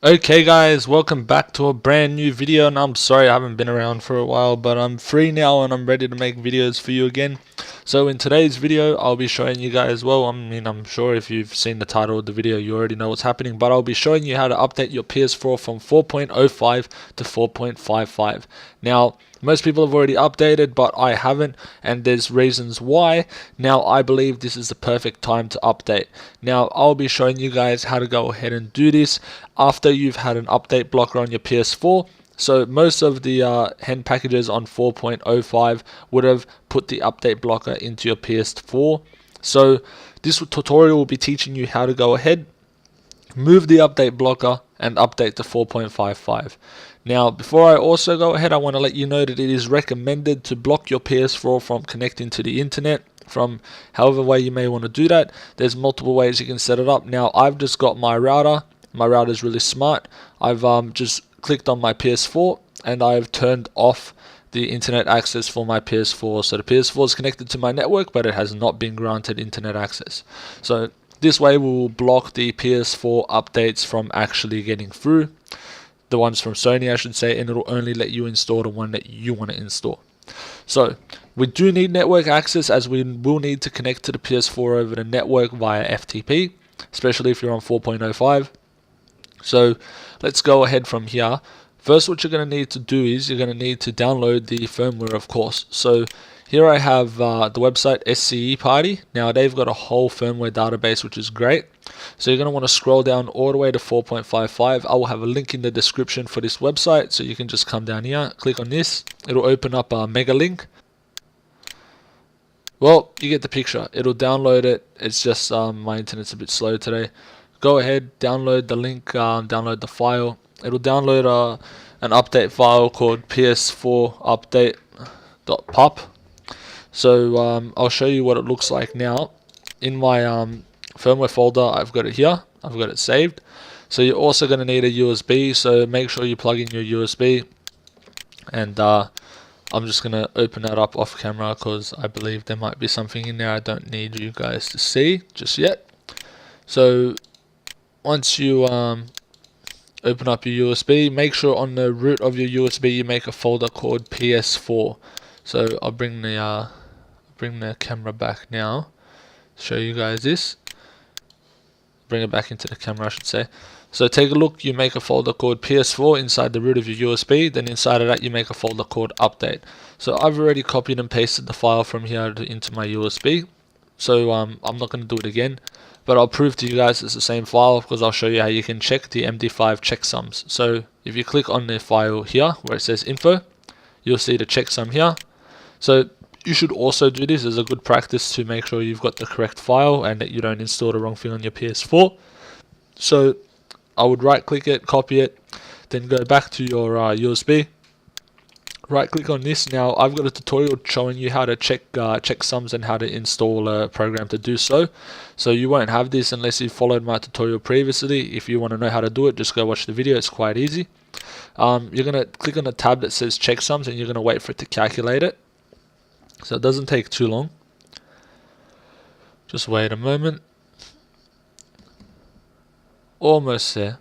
Okay guys, welcome back to a brand new video, and I'm sorry I haven't been around for a while, but I'm free now and I'm ready to make videos for you again. So in today's video I'll be showing you guys, well, I'm sure if you've seen the title of the video you already know what's happening, but I'll be showing you how to update your PS4 from 4.05 to 4.55. Now most people have already updated, but I haven't, and there's reasons why. Now I believe this is the perfect time to update. Now I'll be showing you guys how to go ahead and do this after you've had an update blocker on your PS4. So most of the hen packages on 4.05 would have put the update blocker into your PS4. So this tutorial will be teaching you how to go ahead, move the update blocker, and update to 4.55. Now, before I also go ahead, I want to let you know that it is recommended to block your PS4 from connecting to the internet from however way you may want to do that. There's multiple ways you can set it up. Now, I've just got my router. My router is really smart. I've just clicked on my PS4 and I've turned off the internet access for my PS4. So the PS4 is connected to my network, but it has not been granted internet access. So this way we will block the PS4 updates from actually getting through. The ones from Sony, I should say, and it'll only let you install the one that you want to install. So we do need network access, as we will need to connect to the PS4 over the network via FTP, especially if you're on 4.05. So let's go ahead from here. First, what you're going to need to do is you're going to need to download the firmware, of course. So here I have the website SCE Party. Now they've got a whole firmware database, which is great. So you're going to want to scroll down all the way to 4.55. I will have a link in the description for this website, so you can just come down here, click on this. It'll open up a mega link. Well, you get the picture. It'll download it. It's just my internet's a bit slow today. Go ahead, download the link, download the file. It'll download an update file called ps4 update.pop. So I'll show you what it looks like now. In my firmware folder, I've got it here. I've got it saved. So you're also going to need a USB, so make sure you plug in your USB. And I'm just going to open that up off camera because I believe there might be something in there I don't need you guys to see just yet. So once you open up your USB, make sure on the root of your USB you make a folder called PS4. So I'll bring the camera back now, show you guys this. Bring it back into the camera, I should say. So take a look, you make a folder called PS4 inside the root of your USB, then inside of that you make a folder called update. So I've already copied and pasted the file from here into my USB. So I'm not going to do it again, but I'll prove to you guys it's the same file because I'll show you how you can check the Md5 Checksums. So if you click on the file here where it says info, you'll see the checksum here. So you should also do this as a good practice to make sure you've got the correct file and that you don't install the wrong thing on your PS4. So I would right click it, copy it, then go back to your USB. Right click on this. Now I've got a tutorial showing you how to check checksums and how to install a program to do so. So you won't have this unless you followed my tutorial previously. If you want to know how to do it, just go watch the video. It's quite easy. You're going to click on the tab that says checksums and you're going to wait for it to calculate it. So it doesn't take too long. Just wait a moment. Almost there.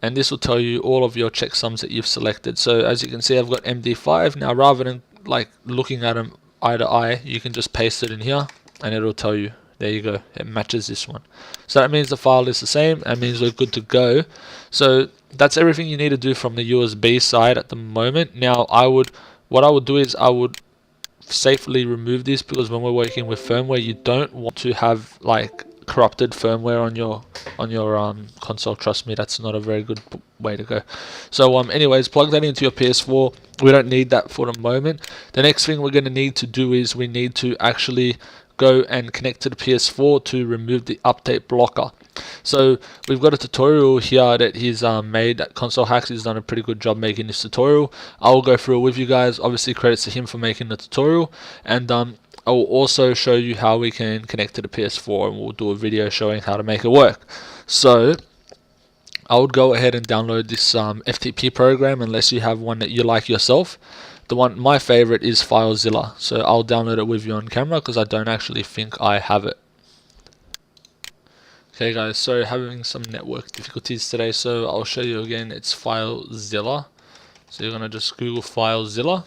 And this will tell you all of your checksums that you've selected. So as you can see, I've got Md5. Now rather than like looking at them eye to eye, you can just paste it in here and it'll tell you. There you go. It matches this one. So that means the file is the same. That means we're good to go. So that's everything you need to do from the USB side at the moment. Now what I would do is I would safely remove this, because when we're working with firmware you don't want to have like corrupted firmware on your console. Trust me, that's not a very good way to go. So anyways, plug that into your PS4. We don't need that for the moment. The next thing we're going to need to do is we need to actually go and connect to the PS4 to remove the update blocker. So we've got a tutorial here that he's made at Console Hacks. He's done a pretty good job making this tutorial. I will go through it with you guys. Obviously credits to him for making the tutorial, and I will also show you how we can connect to the PS4, and we'll do a video showing how to make it work. So I would go ahead and download this FTP program unless you have one that you like yourself. My favorite is Filezilla, so I'll download it with you on camera because I don't actually think I have it. Okay guys, so having some network difficulties today, so I'll show you again. It's Filezilla. So you're going to just Google Filezilla.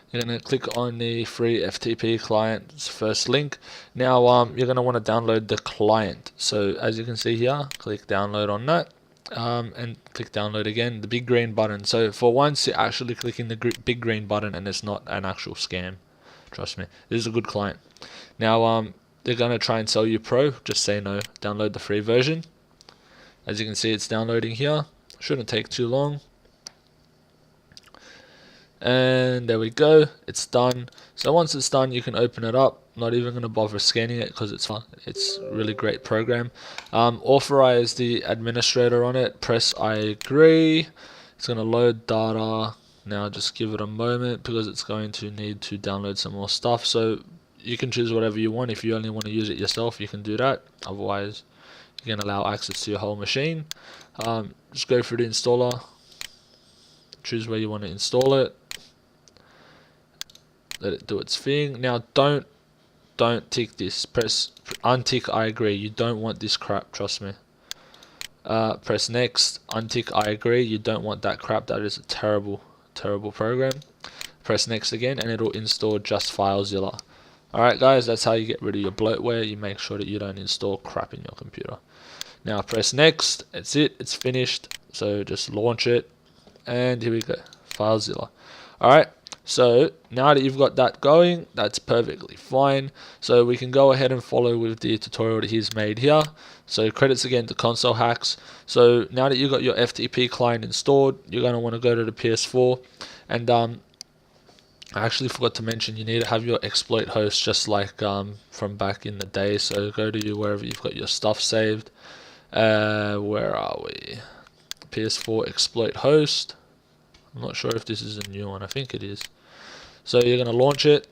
You're going to click on the free FTP client's first link. Now you're going to want to download the client. So as you can see here, click download on that. And click download again, the big green button. So for once you're actually clicking the big green button and it's not an actual scam. Trust me, this is a good client. Now they're going to try and sell you pro. Just say no, download the free version. As you can see, it's downloading here. Shouldn't take too long. And there we go, it's done. So once it's done, you can open it up. Not even going to bother scanning it because it's fun. It's a really great program. Authorize the administrator on it. Press I agree. It's going to load data. Now just give it a moment because it's going to need to download some more stuff. So you can choose whatever you want. If you only want to use it yourself, you can do that. Otherwise, you can allow access to your whole machine. Just go through the installer. Choose where you want to install it. Let it do its thing. Now don't tick this. Press untick I agree. You don't want this crap, trust me. Press next. Untick I agree. You don't want that crap. That is a terrible program. Press next again and it'll install just Filezilla. Alright guys, that's how you get rid of your bloatware. You make sure that you don't install crap in your computer. Now press next. That's it. It's finished. So just launch it. And here we go. Filezilla. Alright. So now that you've got that going, that's perfectly fine. So we can go ahead and follow with the tutorial that he's made here. So credits again to Console Hacks. So now that you've got your FTP client installed, you're going to want to go to the PS4. And I actually forgot to mention, you need to have your exploit host just like from back in the day. So go to wherever you've got your stuff saved. Where are we? PS4 exploit host. I'm not sure if this is a new one. I think it is. So you're going to launch it.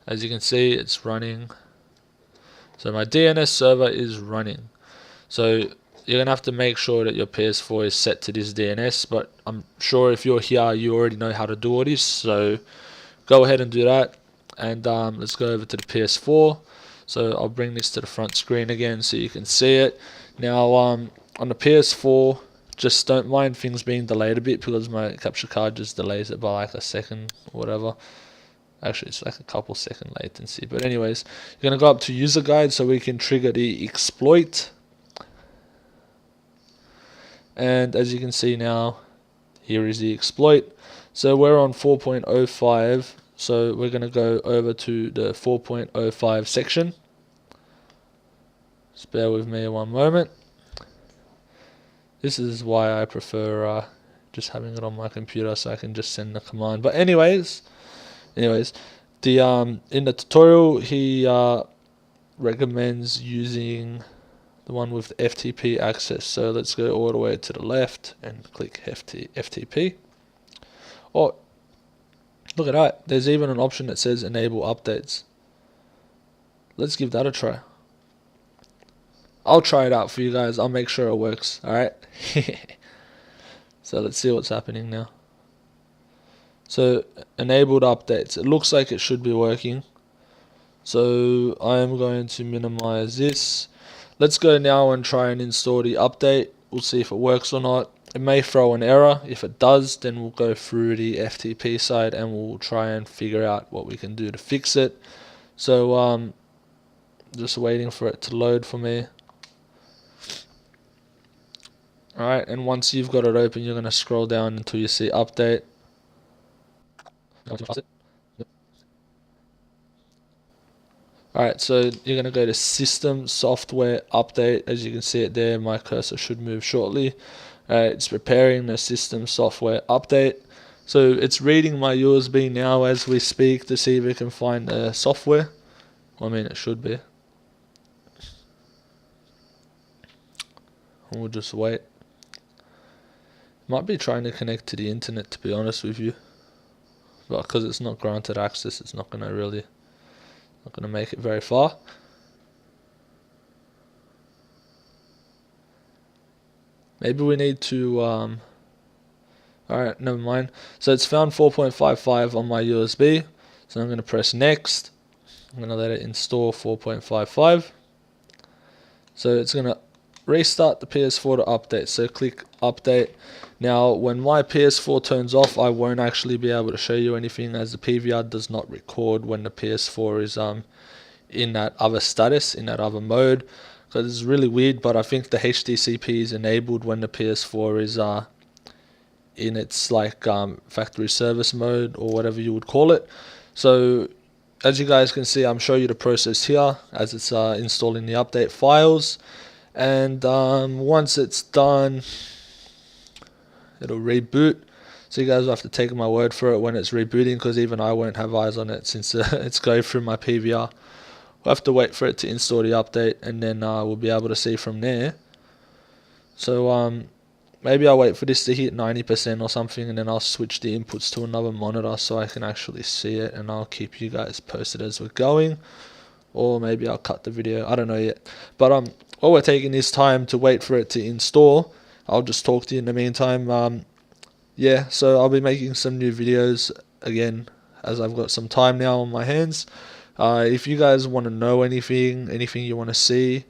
As you can see, it's running. So my DNS server is running. So you're going to have to make sure that your PS4 is set to this DNS. But I'm sure if you're here, you already know how to do all this. So go ahead and do that. And let's go over to the PS4. So I'll bring this to the front screen again so you can see it. Now on the PS4, just don't mind things being delayed a bit because my capture card just delays it by like a second or whatever. Actually, it's like a couple second latency. But anyways, you're going to go up to user guide so we can trigger the exploit. And as you can see now, here is the exploit. So we're on 4.05. So we're going to go over to the 4.05 section. Just bear with me one moment. This is why I prefer just having it on my computer so I can just send the command. But anyways, the in the tutorial he recommends using the one with the FTP access. So let's go all the way to the left and click FTP. Oh, look at that. There's even an option that says enable updates. Let's give that a try. I'll try it out for you guys. I'll make sure it works. Alright. So let's see what's happening now. So enabled updates. It looks like it should be working. So I am going to minimize this. Let's go now and try and install the update. We'll see if it works or not. It may throw an error. If it does, then we'll go through the FTP side and we'll try and figure out what we can do to fix it. So just waiting for it to load for me. Alright, and once you've got it open, you're going to scroll down until you see update. Alright, so you're going to go to System Software Update. As you can see it there, my cursor should move shortly. It's preparing the System Software Update. So it's reading my USB now as we speak to see if it can find the software. Well, I mean, it should be. We'll just wait. Might be trying to connect to the internet, to be honest with you, but because it's not granted access, it's not gonna make it very far. Maybe we need to alright, never mind. So it's found 4.55 on my USB, so I'm gonna press next. I'm gonna let it install 4.55. So it's going to restart the PS4 to update. So click update. Now when my PS4 turns off, I won't actually be able to show you anything, as the PVR does not record when the PS4 is in that other status, in that other mode. So this is really weird, but I think the HDCP is enabled when the PS4 is in its like factory service mode, or whatever you would call it. So as you guys can see, I'm showing you the process here as it's installing the update files. And once it's done, it'll reboot. So you guys will have to take my word for it when it's rebooting, because even I won't have eyes on it since it's going through my PVR. We'll have to wait for it to install the update, and then we'll be able to see from there. So maybe I'll wait for this to hit 90% or something, and then I'll switch the inputs to another monitor so I can actually see it, and I'll keep you guys posted as we're going. Or maybe I'll cut the video, I don't know yet. But while we're taking this time to wait for it to install, I'll just talk to you in the meantime. Yeah, so I'll be making some new videos again, as I've got some time now on my hands. If you guys want to know anything you want to see,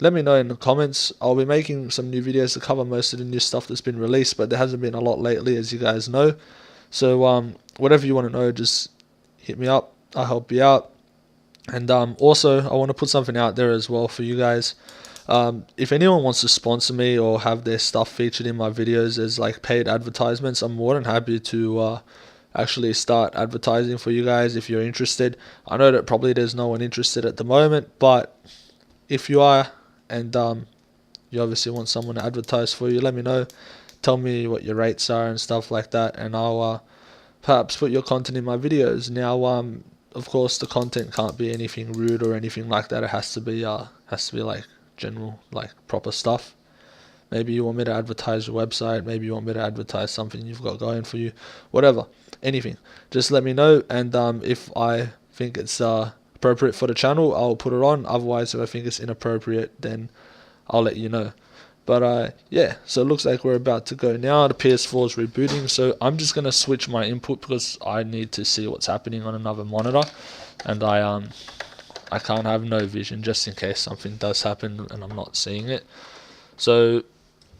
let me know in the comments. I'll be making some new videos to cover most of the new stuff that's been released, but there hasn't been a lot lately, as you guys know. So whatever you want to know, just hit me up, I'll help you out. And also, I want to put something out there as well for you guys. If anyone wants to sponsor me or have their stuff featured in my videos as like paid advertisements, I'm more than happy to actually start advertising for you guys if you're interested. I know that probably there's no one interested at the moment, but if you are, and you obviously want someone to advertise for you, let me know. Tell me what your rates are and stuff like that, and I'll perhaps put your content in my videos. Now of course the content can't be anything rude or anything like that. It has to be like general, like proper stuff. Maybe you want me to advertise your website, maybe you want me to advertise something you've got going for you, whatever, anything, just let me know. And if I think it's appropriate for the channel, I'll put it on. Otherwise, if I think it's inappropriate, then I'll let you know. But yeah, so it looks like we're about to go now. The PS4 is rebooting, so I'm just going to switch my input because I need to see what's happening on another monitor, and I can't have no vision just in case something does happen and I'm not seeing it. So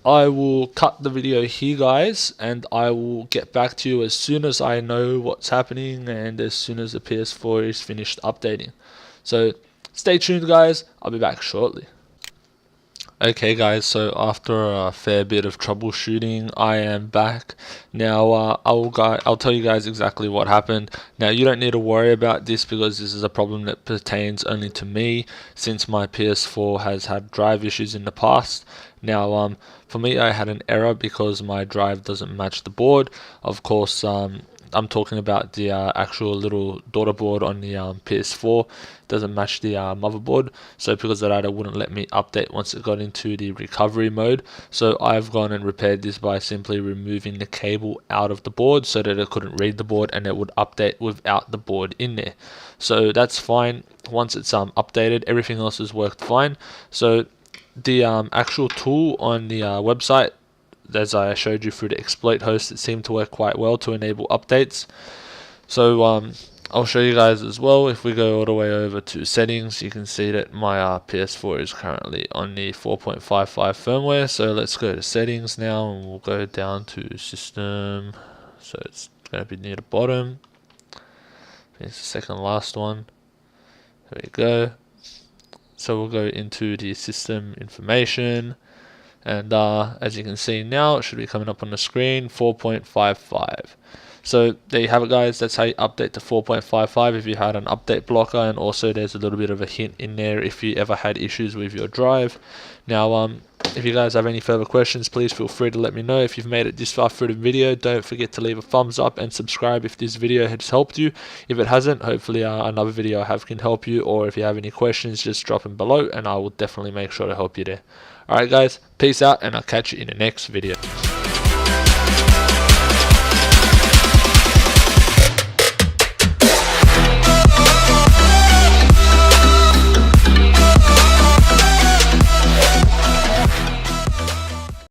I will cut the video here, guys, and I will get back to you as soon as I know what's happening and as soon as the PS4 is finished updating. So stay tuned, guys, I'll be back shortly. Okay guys, so after a fair bit of troubleshooting, I am back. Now I'll tell you guys exactly what happened. Now you don't need to worry about this because this is a problem that pertains only to me, since my PS4 has had drive issues in the past. Now for me, I had an error because my drive doesn't match the board. Of course, I'm talking about the actual little daughter board on the PS4. Doesn't match the motherboard, so because of that, it wouldn't let me update once it got into the recovery mode. So I've gone and repaired this by simply removing the cable out of the board so that it couldn't read the board and it would update without the board in there. So that's fine. Once it's updated, everything else has worked fine. So the actual tool on the website, as I showed you through the exploit host, it seemed to work quite well to enable updates. So I'll show you guys as well. If we go all the way over to settings, you can see that my PS4 is currently on the 4.55 firmware. So let's go to settings now, and we'll go down to system. So it's going to be near the bottom. It's the second last one. There we go. So we'll go into the system information. And as you can see now, it should be coming up on the screen, 4.55. So there you have it, guys. That's how you update to 4.55 if you had an update blocker, and also there's a little bit of a hint in there if you ever had issues with your drive. Now, if you guys have any further questions, please feel free to let me know. If you've made it this far through the video, don't forget to leave a thumbs up and subscribe if this video has helped you. If it hasn't, hopefully another video I have can help you, or if you have any questions, just drop them below and I will definitely make sure to help you there. Alright guys, peace out, and I'll catch you in the next video.